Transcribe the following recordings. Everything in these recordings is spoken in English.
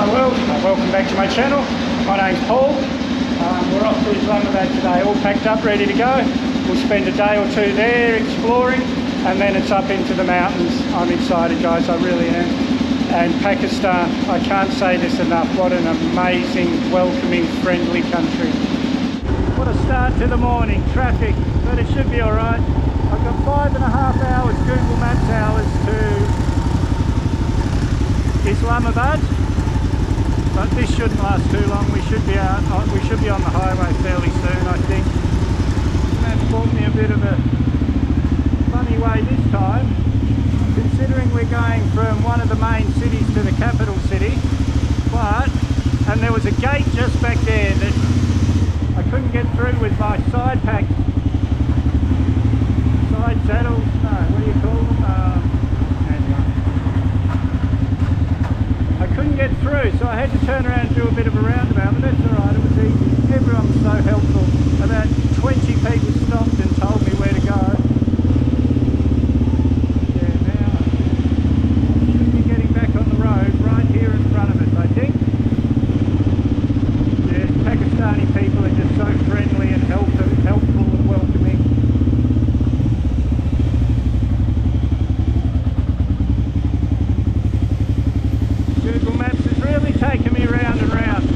Hello world, welcome back to my channel. My name's Paul. We're off to Islamabad today, all packed up, ready to go. We'll spend a day or two there exploring and then it's up into the mountains. I'm excited guys, I really am. And Pakistan, I can't say this enough, what an amazing, welcoming, friendly country. What a start to the morning, traffic, but it should be alright. I've got 5.5 hours, Google Maps hours to Islamabad. But this shouldn't last too long. We should be out. We should be on the highway fairly soon, I think. And that's brought me a bit of a funny way this time, considering we're going from one of the main cities to the capital city. And there was a gate just back there that I couldn't get through with my side packs, side saddles. No, what do you call them? I couldn't get through, so I had to turn around and do a bit of a roundabout, but that's alright, it was easy. Everyone was so helpful. About 20 people stopped and told me where to go. Yeah, now I should be getting back on the road right here in front of us, I think. Yeah, Pakistani people are just so friendly and helpful and welcoming. Google Maps has really taken me round and round.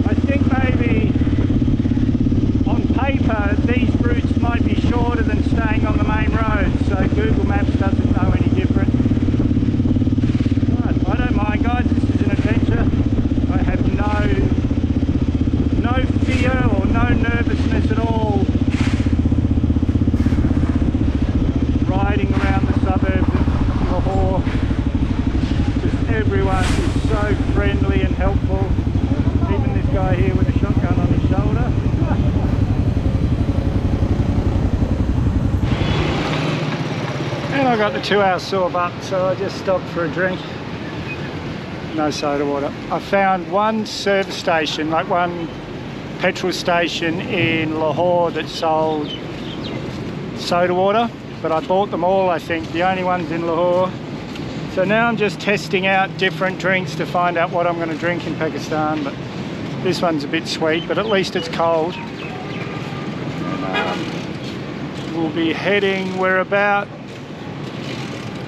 I think maybe on paper these routes might be shorter than staying on the main road, so Google Maps doesn't know any different. But I don't mind guys, this is an adventure. I have no fear or no nervousness at all riding around the suburbs of Lahore. Everyone is so friendly and helpful. Even this guy here with a shotgun on his shoulder. And I got the 2-hour sore butt, so I just stopped for a drink. No soda water. I found one service station, like one petrol station in Lahore that sold soda water, but I bought them all, I think, the only ones in Lahore. So now I'm just testing out different drinks to find out what I'm going to drink in Pakistan, but this one's a bit sweet, but at least it's cold. And, we'll be heading, we're about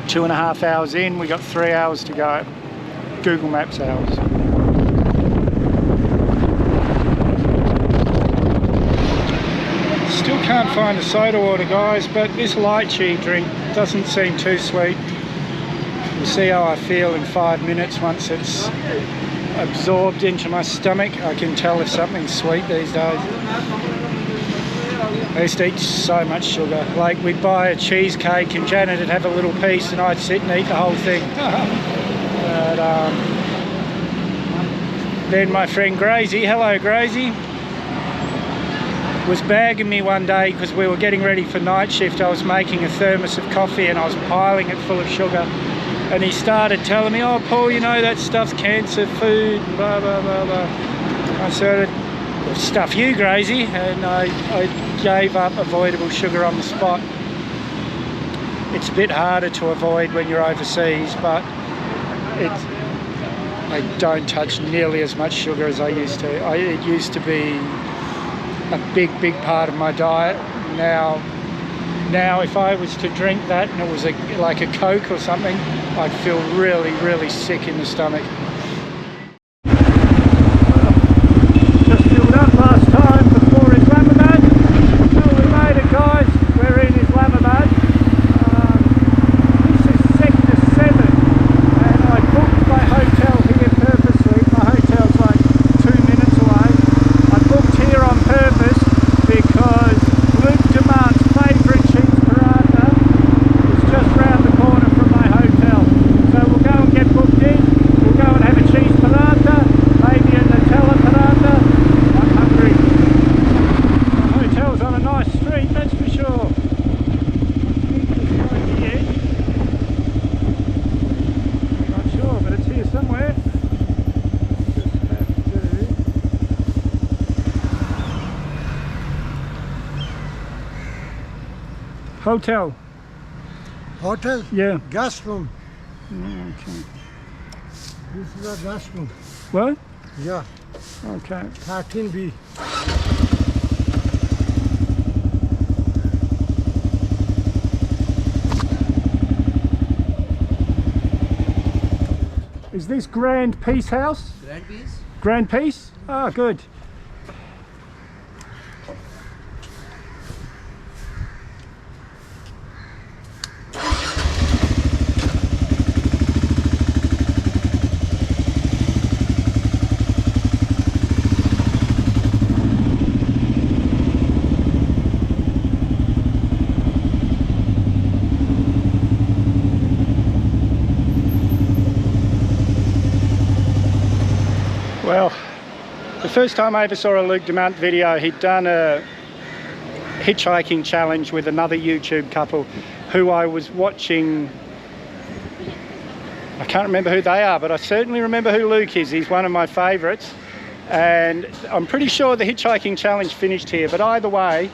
2.5 hours in, we got 3 hours to go. Google Maps hours. Still can't find the soda water guys, but this lychee drink doesn't seem too sweet. We'll see how I feel in 5 minutes once it's absorbed into my stomach. I can tell if something's sweet these days. I used to eat so much sugar. Like we'd buy a cheesecake and Janet would have a little piece and I'd sit and eat the whole thing. But then my friend Gracie, hello Gracie, was bagging me one day because we were getting ready for night shift. I was making a thermos of coffee and I was piling it full of sugar. And he started telling me, oh Paul, you know that stuff's cancer food, blah blah blah blah. I said, stuff you Gracie, and I gave up avoidable sugar on the spot. It's a bit harder to avoid when you're overseas, but I don't touch nearly as much sugar as I used to. It used to be a big part of my diet. Now if I was to drink that and it was like a Coke or something, I'd feel really sick in the stomach. Just filled up last time before Islamabad. Well, we made it guys, we're in Islamabad. This is sector 7 and I booked my hotel here purposely. My hotel's like 2 minutes away. I booked here on purpose because Luke Damant's favourite cheese paratha is just round the corner from my hotel. So we'll go and get booked in, we'll go and have a cheese paratha, maybe a Nutella paratha. I'm hungry. The hotel's on a nice street, that's for sure. I think it's right here. I'm not sure, but it's here somewhere. Just have to... Hotel. Hotel? Yeah. Guest room. Okay. This is the last one. What? Yeah. Okay. 13B. Is this Grand Peace House? Grand Peace? Grand Peace? Ah, good. Well, the first time I ever saw a Luke Damant video, he'd done a hitchhiking challenge with another YouTube couple who I was watching. I can't remember who they are, but I certainly remember who Luke is. He's one of my favourites. And I'm pretty sure the hitchhiking challenge finished here. But either way,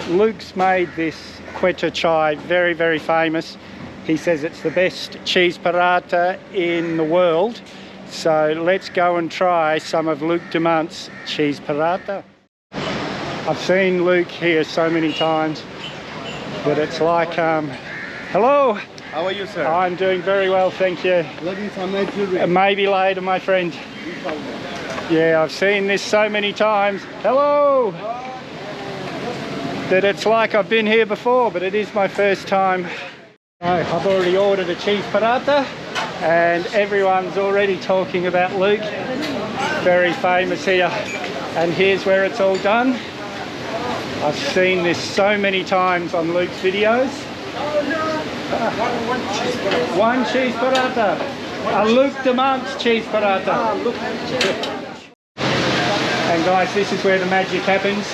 Luke's made this Quenta Chai very, very famous. He says it's the best cheese paratha in the world. So let's go and try some of Luke Damant's cheese paratha. I've seen Luke here so many times that it's like, hello. How are you, sir? I'm doing very well, thank you. Looking for my jewelry. Maybe later, my friend. Yeah, I've seen this so many times. Hello. That it's like I've been here before, but it is my first time. I've already ordered a cheese paratha. And everyone's already talking about Luke, very famous here. And here's where it's all done. I've seen this so many times on Luke's videos. One cheese paratha. A Luke Damant's cheese paratha. And guys, this is where the magic happens.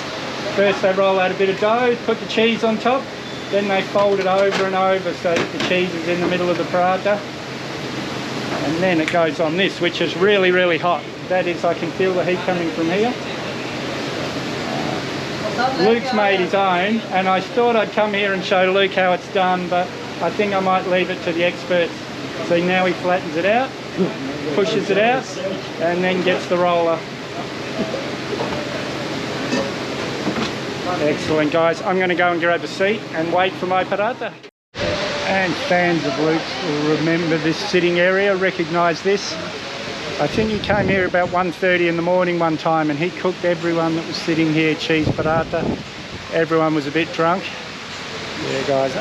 First they roll out a bit of dough, put the cheese on top, then they fold it over and over so that the cheese is in the middle of the paratha. And then it goes on this, which is really, really hot. That is, I can feel the heat coming from here. Luke's made his own, and I thought I'd come here and show Luke how it's done, but I think I might leave it to the experts. See, now he flattens it out, pushes it out, and then gets the roller. Excellent, guys. I'm going to go and grab a seat and wait for my paratha. And fans of Luke's will remember this sitting area, recognise this. I think he came here about 1:30 in the morning one time and he cooked everyone that was sitting here cheese paratha. Everyone was a bit drunk. Yeah, guys,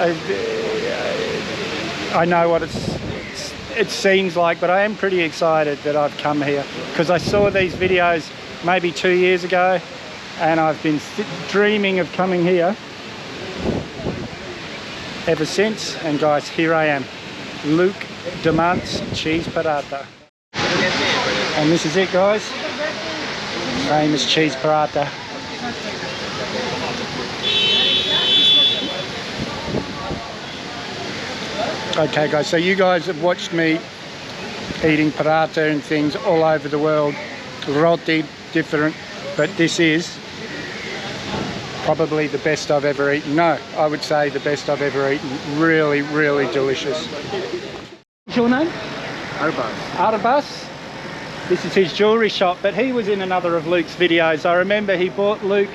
I know what it seems like, but I am pretty excited that I've come here because I saw these videos maybe 2 years ago and I've been dreaming of coming here ever since. And guys, here I am, Luke Damant's cheese paratha. And this is it, guys, famous cheese paratha. Okay guys, so you guys have watched me eating paratha and things all over the world, roti, different, but this is probably the best I've ever eaten. No, I would say the best I've ever eaten. Really, really delicious. What's your name? Arbas. Arbas. This is his jewellery shop, but he was in another of Luke's videos. I remember he bought Luke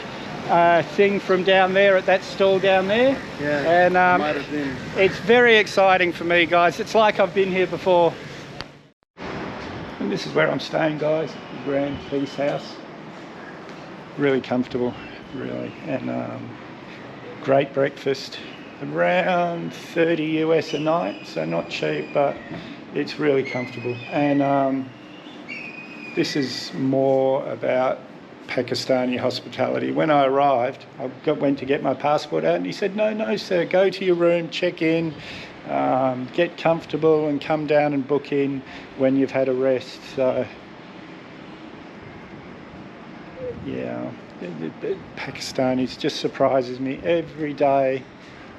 a thing from down there at that stall down there. Yeah, and might have been. It's very exciting for me, guys. It's like I've been here before. And this is where I'm staying, guys. Grand Peace House. Really comfortable. Really, and great breakfast, around 30 US a night, so not cheap, but it's really comfortable. And this is more about Pakistani hospitality. When I arrived, I went to get my passport out and he said, no sir, go to your room, check in, get comfortable and come down and book in when you've had a rest. So yeah, Pakistanis just surprises me. Every day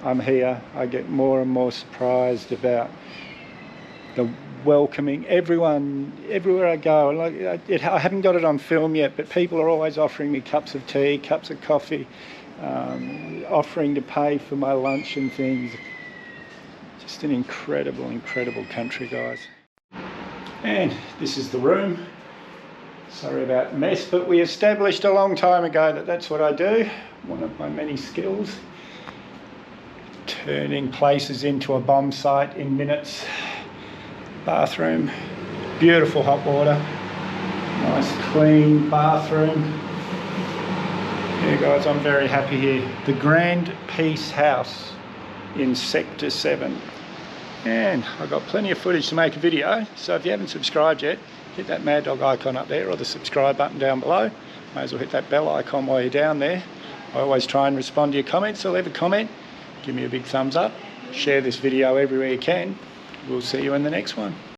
I'm here, I get more and more surprised about the welcoming. Everyone, everywhere I go, like I haven't got it on film yet, but people are always offering me cups of tea, cups of coffee, offering to pay for my lunch and things. Just an incredible, incredible country, guys. And this is the room. Sorry about the mess, but we established a long time ago that that's what I do. One of my many skills. Turning places into a bomb site in minutes. Bathroom, beautiful hot water. Nice clean bathroom. Yeah guys, I'm very happy here. The Grand Peace House in Sector 7. And I've got plenty of footage to make a video, so if you haven't subscribed yet, hit that Mad Dog icon up there or the subscribe button down below. May as well hit that bell icon while you're down there. I always try and respond to your comments, so leave a comment, give me a big thumbs up, share this video everywhere you can. We'll see you in the next one.